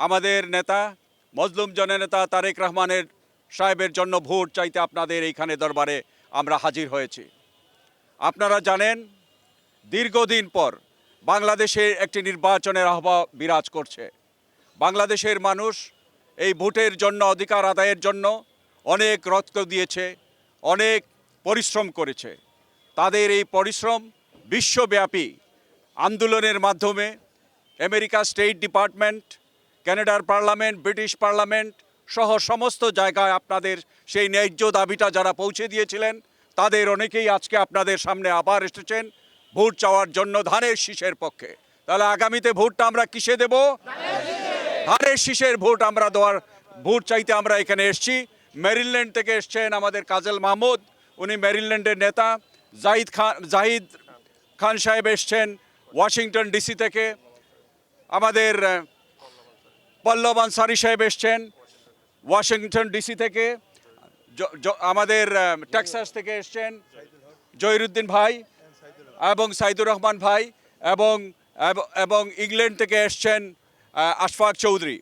আমাদের নেতা মজলুম জননেতা তারেক রহমানের সাহেবের জন্য ভোট চাইতে আপনাদের এইখানে দরবারে আমরা হাজির হয়েছি। আপনারা জানেন দীর্ঘদিন পর বাংলাদেশে একটি নির্বাচনের আহ্বান বিরাজ করছে। বাংলাদেশের মানুষ এই ভোটের জন্য অধিকার আদায়ের জন্য অনেক রক্ত দিয়েছে, অনেক পরিশ্রম করেছে। তাদের এই পরিশ্রম বিশ্বব্যাপী আন্দোলনের মাধ্যমে আমেরিকা স্টেট ডিপার্টমেন্ট, কানাডার পার্লামেন্ট, ব্রিটিশ পার্লামেন্ট সহ সমস্ত জায়গায় আপনাদের সেই ন্যায্য দাবিটা যারা পৌঁছে দিয়েছিলেন তাদের অনেকেই আজকে আপনাদের সামনে আবার এসেছেন ভোট চাওয়ার জন্য ধানের শীষের পক্ষে। তাহলে আগামীতে ভোটটা আমরা কিসে দেব? ধানের শীষের ভোট আমরা দেওয়ার ভোট চাইতে আমরা এখানে এসেছি। মেরিল্যান্ড থেকে এসছেন আমাদের কাজল মাহমুদ, উনি মেরিল্যান্ডের নেতা। জাহিদ খান সাহেব এসছেন ওয়াশিংটন ডিসি থেকে। আমাদের পল্লব আনসারি সাহেব এসছেন ওয়াশিংটন ডিসি থেকে। আমাদের টেক্সাস থেকে এসছেন জহিরুদ্দিন ভাই এবং সাইদুর রহমান ভাই, এবং ইংল্যান্ড থেকে এসছেন আশফাক চৌধুরী।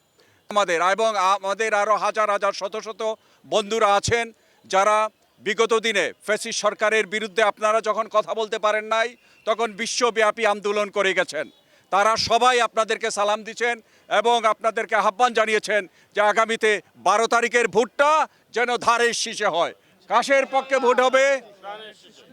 আমাদের আরও হাজার হাজার শত শত বন্ধুরা আছেন যারা বিগত দিনে ফ্যাসিস্ট সরকারের বিরুদ্ধে আপনারা যখন কথা বলতে পারেন নাই তখন বিশ্বব্যাপী আন্দোলন করে গেছেন। তারা সবাই আপনাদেরকে সালাম দিচ্ছেন এবং আপনাদেরকে আহ্বান জানিয়েছেন যে আগামীতে 12 তারিখের ভোটটা যেন ধানের শীষে হয়। কাশের পক্ষে ভোট হবে?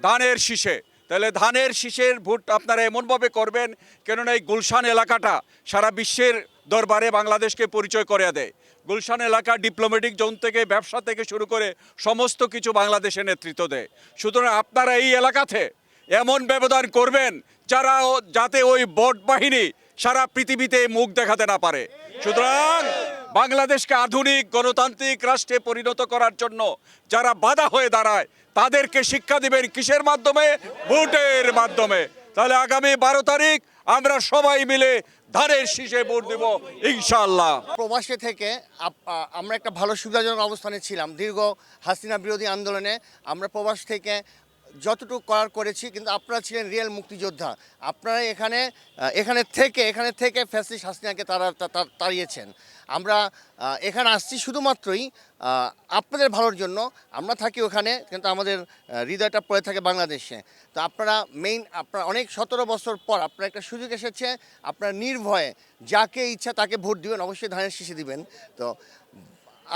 ধানের শীষে। তাহলে ধানের শীষের ভোট আপনারা এমনভাবে করবেন কেননা এই গুলশান এলাকাটা সারা বিশ্বের দরবারে বাংলাদেশকে পরিচয় করে দেয়। গুলশান এলাকা ডিপ্লোম্যাটিক জোন থেকে, ব্যবসা থেকে শুরু করে সমস্ত কিছু বাংলাদেশে নেতৃত্ব দেয়। সুতরাং আপনারা এই এলাকাতে এমন ব্যবধান করবেন যাতে ওই বট বাহিনী সারা পৃথিবীতে মুখ দেখাতে না পারে। সুতরাং বাংলাদেশকে আধুনিক গণতান্ত্রিক রাষ্ট্রে পরিণত করার জন্য যারা বাধা হয়ে দাঁড়ায় তাদেরকে শিক্ষা দিবেন কিসের মাধ্যমে? ভোটের মাধ্যমে। তাহলে আগামী 12 তারিখ আমরা সবাই মিলে ধানের শীষে ভোট দেব ইনশাআল্লাহ। প্রবাসী থেকে আমরা একটা ভালো সুবিধাজনক অবস্থানে ছিলাম। দীর্ঘ হাসিনা বিরোধী আন্দোলনে আমরা প্রবাস থেকে যতটুকু করার করেছি, কিন্তু আপনারা ছিলেন রিয়েল মুক্তিযোদ্ধা। আপনারা এখানে থেকে ফ্যাসিস্ট হাসিনাকে তাড়িয়েছেন। আমরা এখানে আসছি শুধুমাত্রই আপনাদের ভালোর জন্য। আমরা থাকি ওখানে, কিন্তু আমাদের হৃদয়টা পড়ে থাকে বাংলাদেশে। তো আপনারা অনেক 17 বছর পর আপনার একটা সুযোগ এসেছে, আপনারা নির্ভয়ে যাকে ইচ্ছা তাকে ভোট দিবেন, অবশ্যই ধানের শীষে দিবেন। তো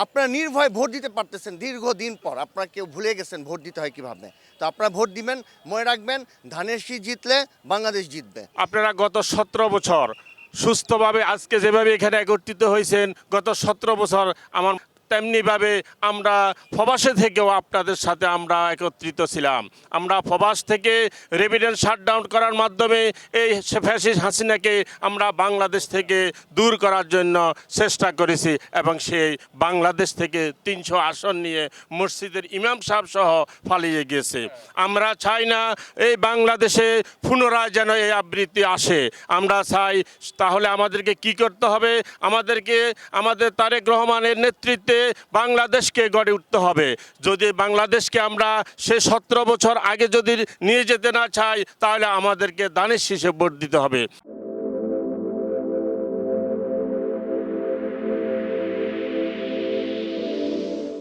আপনারা নির্ভয়ে ভোট দিতে পারতেছেন দীর্ঘদিন পর। আপনারা কেউ ভুলে গেছেন ভোট দিতে হয় কীভাবে। তো আপনারা ভোট দিবেন, মনে রাখবেন ধানের শীষ জিতলে বাংলাদেশ জিতবে। আপনারা গত 17 বছর সুস্থভাবে আজকে যেভাবে এখানে একত্রিত হয়েছেন, গত 17 বছর আমার তেমনিভাবে আমরা প্রবাসে থেকেও আপনাদের সাথে আমরা একত্রিত ছিলাম। আমরা প্রবাস থেকে রেভিডেন্স শাটডাউন করার মাধ্যমে এই ফ্যাসিস্ট হাসিনাকে আমরা বাংলাদেশ থেকে দূর করার জন্য চেষ্টা করেছি এবং সেই বাংলাদেশ থেকে 300 আসন নিয়ে মসজিদের ইমাম সাহেব সহ পালিয়ে গিয়েছে। আমরা চাই না এই বাংলাদেশে পুনরায় যেন এই আবৃত্তি আসে। আমরা চাই তাহলে আমাদেরকে কি করতে হবে? আমাদের তারেক রহমানের নেতৃত্বে বাংলাদেশকে গড়ে উঠতে হবে। যদি বাংলাদেশকে আমরা সে 17 বছর আগে যদি নিয়ে যেতে না চাই তাহলে আমাদেরকে ধানের শীষে ভোট দিতে হবে।